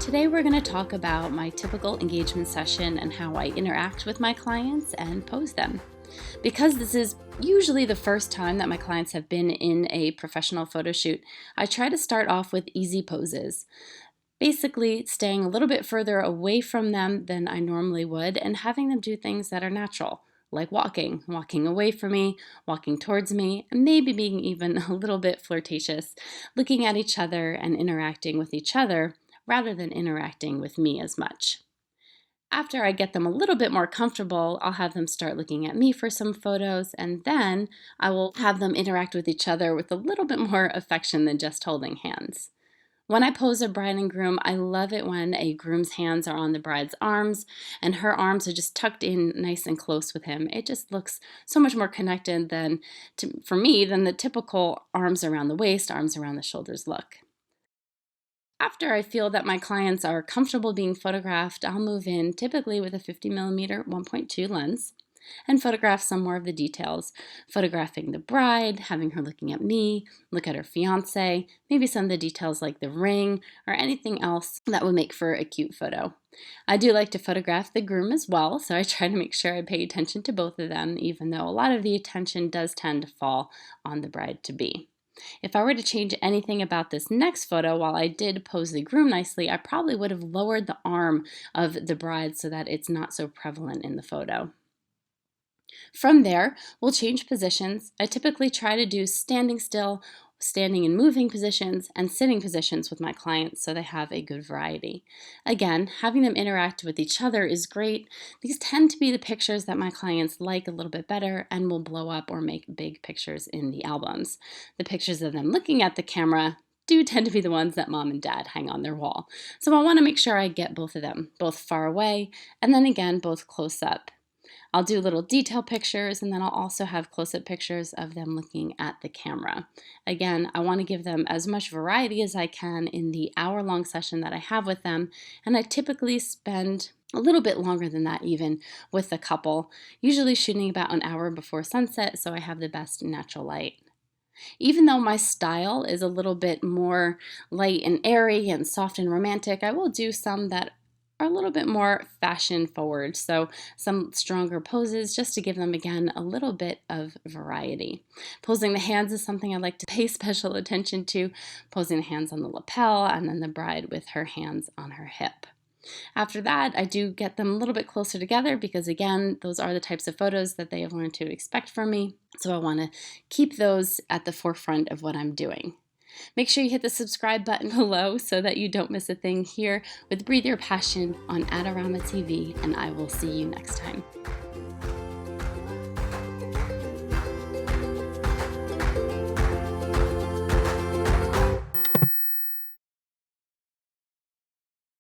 Today we're going to talk about my typical engagement session and how I interact with my clients and pose them. Because this is usually the first time that my clients have been in a professional photo shoot, I try to start off with easy poses. Basically, staying a little bit further away from them than I normally would and having them do things that are natural, like walking away from me, walking towards me, and maybe being even a little bit flirtatious, looking at each other and interacting with each other rather than interacting with me as much. After I get them a little bit more comfortable, I'll have them start looking at me for some photos, and then I will have them interact with each other with a little bit more affection than just holding hands. When I pose a bride and groom, I love it when a groom's hands are on the bride's arms and her arms are just tucked in nice and close with him. It just looks so much more connected for me than the typical arms around the waist, arms around the shoulders look. After I feel that my clients are comfortable being photographed, I'll move in typically with a 50mm 1.2 lens and photograph some more of the details, photographing the bride, having her looking at me, look at her fiance, maybe some of the details like the ring or anything else that would make for a cute photo. I do like to photograph the groom as well, so I try to make sure I pay attention to both of them, even though a lot of the attention does tend to fall on the bride-to-be. If I were to change anything about this next photo, while I did pose the groom nicely, I probably would have lowered the arm of the bride so that it's not so prevalent in the photo. From there, we'll change positions. I typically try to do standing still, standing and moving positions, and sitting positions with my clients so they have a good variety. Again, having them interact with each other is great. These tend to be the pictures that my clients like a little bit better and will blow up or make big pictures in the albums. The pictures of them looking at the camera do tend to be the ones that mom and dad hang on their wall. So I want to make sure I get both of them, both far away and then again, both close up. I'll do little detail pictures, and then I'll also have close-up pictures of them looking at the camera. Again, I want to give them as much variety as I can in the hour-long session that I have with them, and I typically spend a little bit longer than that even with the couple, usually shooting about an hour before sunset so I have the best natural light. Even though my style is a little bit more light and airy and soft and romantic, I will do some that are a little bit more fashion forward, so some stronger poses just to give them again a little bit of variety. Posing the hands is something I like to pay special attention to, posing the hands on the lapel and then the bride with her hands on her hip. After that, I do get them a little bit closer together because again, those are the types of photos that they have learned to expect from me, so I want to keep those at the forefront of what I'm doing. Make sure you hit the subscribe button below so that you don't miss a thing here with Breathe Your Passion on Adorama TV, and I will see you next time.